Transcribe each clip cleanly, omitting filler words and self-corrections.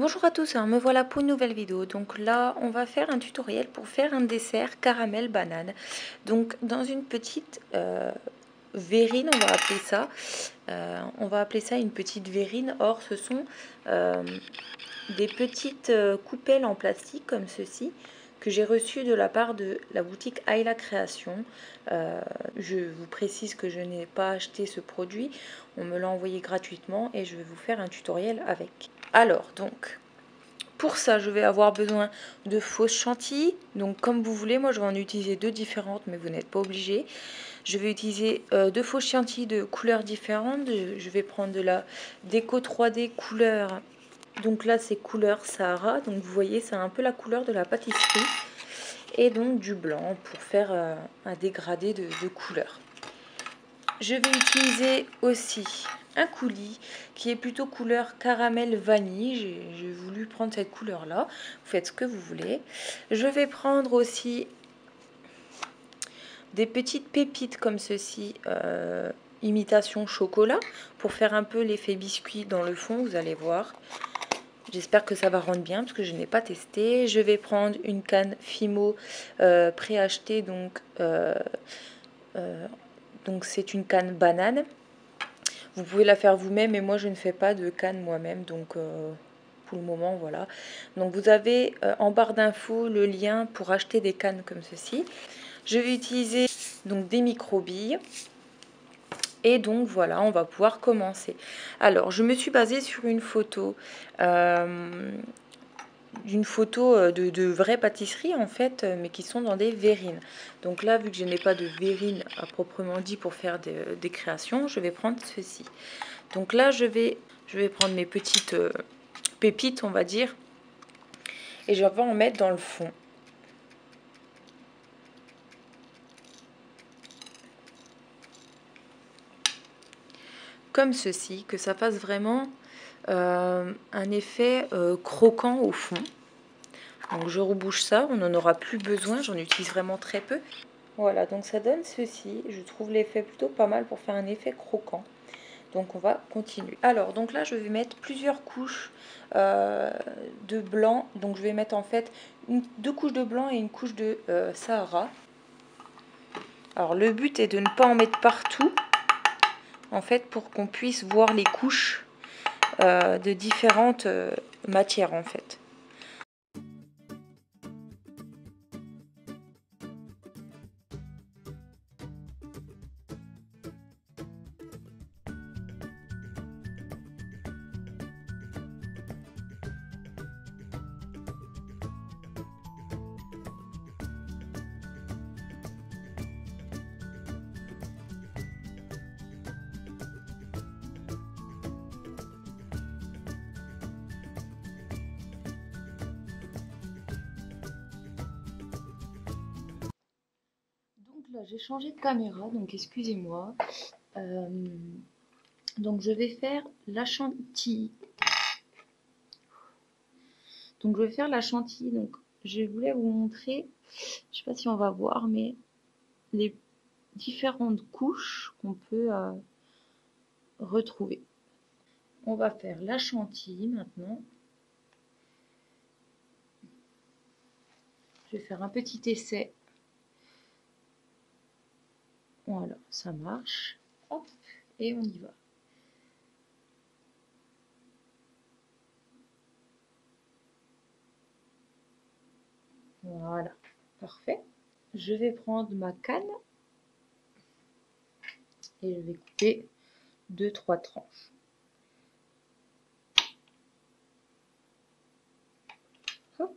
Bonjour à tous, me voilà pour une nouvelle vidéo. Donc là, on va faire un tutoriel pour faire un dessert caramel banane. Donc dans une petite verrine, on va appeler ça. Une petite verrine. Or, ce sont des petites coupelles en plastique comme ceci que j'ai reçues de la part de la boutique Ayla Création. Je vous précise que je n'ai pas acheté ce produit, on me l'a envoyé gratuitement et je vais vous faire un tutoriel avec. Alors donc, pour ça, je vais avoir besoin de fausses chantilly. Donc comme vous voulez, moi je vais en utiliser deux différentes, mais vous n'êtes pas obligé. Je vais utiliser deux fausses chantilly de couleurs différentes. Je vais prendre de la déco 3D couleur. Donc là, c'est couleur Sahara. Donc vous voyez, c'est un peu la couleur de la pâtisserie. Et donc du blanc pour faire un dégradé de couleur. Je vais utiliser aussi un coulis qui est plutôt couleur caramel vanille. J'ai voulu prendre cette couleur là. Vous faites ce que vous voulez. Je vais prendre aussi des petites pépites comme ceci, imitation chocolat, pour faire un peu l'effet biscuit dans le fond, vous allez voir. J'espère que ça va rendre bien parce que je n'ai pas testé. Je vais prendre une canne Fimo préachetée, donc c'est une canne banane. Vous pouvez la faire vous-même, et moi je ne fais pas de canne moi-même, donc pour le moment voilà. Donc vous avez en barre d'infos le lien pour acheter des cannes comme ceci. Je vais utiliser donc des micro-billes. Et donc voilà, on va pouvoir commencer. Alors je me suis basée sur une photo de vraies pâtisseries en fait, mais qui sont dans des verrines. Donc là, vu que je n'ai pas de verrine à proprement dit pour faire des créations, je vais prendre ceci. Donc là, je vais prendre mes petites pépites, on va dire, et je vais en mettre dans le fond. Comme ceci, que ça fasse vraiment un effet croquant au fond. Donc je rebouche ça, on n'en aura plus besoin, j'en utilise vraiment très peu. Voilà, donc ça donne ceci. Je trouve l'effet plutôt pas mal pour faire un effet croquant. Donc on va continuer. Alors, donc là, je vais mettre plusieurs couches de blanc. Donc je vais mettre en fait deux couches de blanc et une couche de Sahara. Alors le but est de ne pas en mettre partout, en fait, pour qu'on puisse voir les couches de différentes matières, en fait. Donc là, j'ai changé de caméra, donc excusez-moi. Donc je vais faire la chantilly. Donc je vais faire la chantilly. Donc je voulais vous montrer, je sais pas si on va voir, mais les différentes couches qu'on peut retrouver. On va faire la chantilly maintenant. Je vais faire un petit essai. Voilà, ça marche. Hop, et on y va. Voilà, parfait. Je vais prendre ma canne et je vais couper 2-3 tranches. Hop.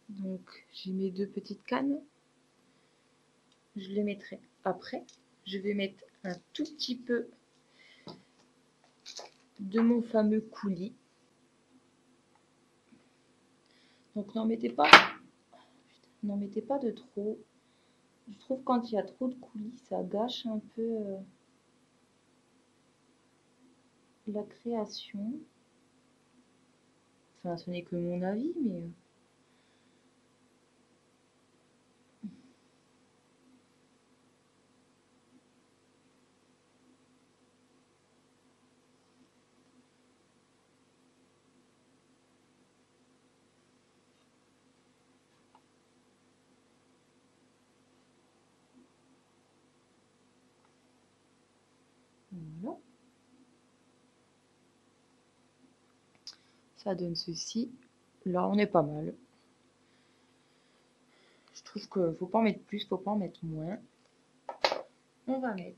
Donc j'ai mes deux petites cannes. Je les mettrai après. Je vais mettre un tout petit peu de mon fameux coulis. Donc n'en mettez pas de trop. Je trouve quand il y a trop de coulis, ça gâche un peu la création. Enfin, ce n'est que mon avis, mais ça donne ceci. Là, on est pas mal. Je trouve qu'il faut pas en mettre plus, faut pas en mettre moins. On va mettre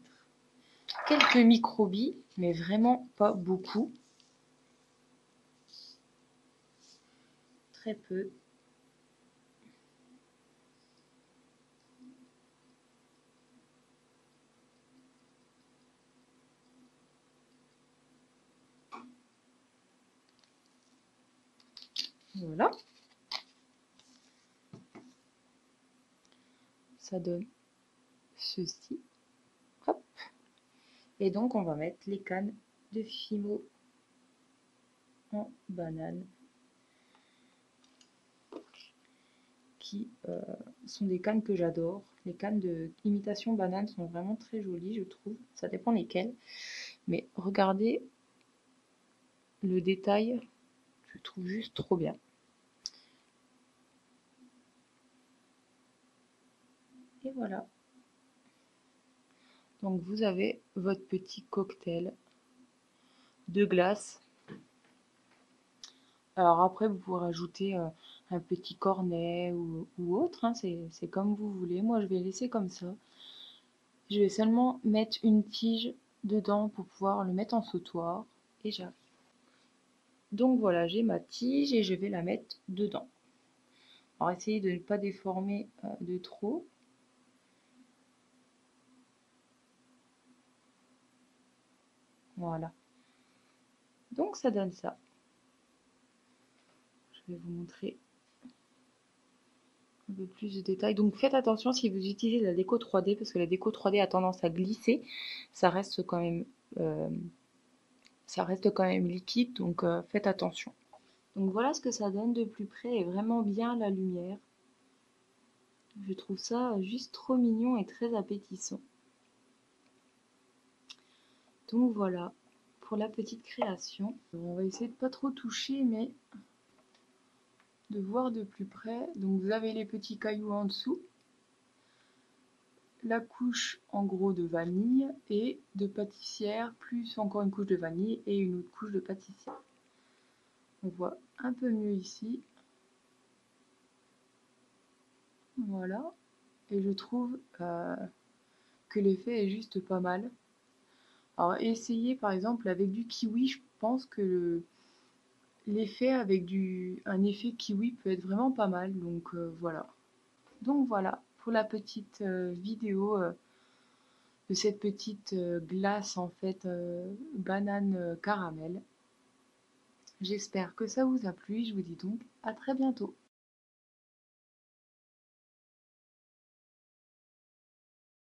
quelques microbilles, mais vraiment pas beaucoup. Très peu. Voilà. Ça donne ceci. Hop. Et donc, on va mettre les cannes de Fimo en banane. Qui sont des cannes que j'adore. Les cannes de imitation banane sont vraiment très jolies, je trouve. Ça dépend lesquelles. Mais regardez le détail, je trouve juste trop bien. Et voilà. Donc vous avez votre petit cocktail de glace. Alors après, vous pouvez rajouter un petit cornet ou autre, hein, c'est comme vous voulez. Moi, je vais laisser comme ça. Je vais seulement mettre une tige dedans pour pouvoir le mettre en sautoir. Et j'arrive. Donc voilà, j'ai ma tige et je vais la mettre dedans. Alors essayez de ne pas déformer de trop. Voilà. Donc ça donne ça. Je vais vous montrer un peu plus de détails. Donc faites attention si vous utilisez la déco 3D, parce que la déco 3D a tendance à glisser. Ça reste quand même, liquide, donc faites attention. Donc voilà ce que ça donne de plus près et vraiment bien la lumière. Je trouve ça juste trop mignon et très appétissant. Donc voilà pour la petite création. On va essayer de pas trop toucher, mais de voir de plus près. Donc vous avez les petits cailloux en dessous, la couche en gros de vanille et de pâtissière, plus encore une couche de vanille et une autre couche de pâtissière. On voit un peu mieux ici. Voilà. Et je trouve que l'effet est juste pas mal. Alors essayez par exemple avec du kiwi, je pense que l'effet avec un effet kiwi peut être vraiment pas mal. Donc voilà. Donc voilà pour la petite vidéo de cette petite glace en fait banane caramel. J'espère que ça vous a plu. Je vous dis donc à très bientôt.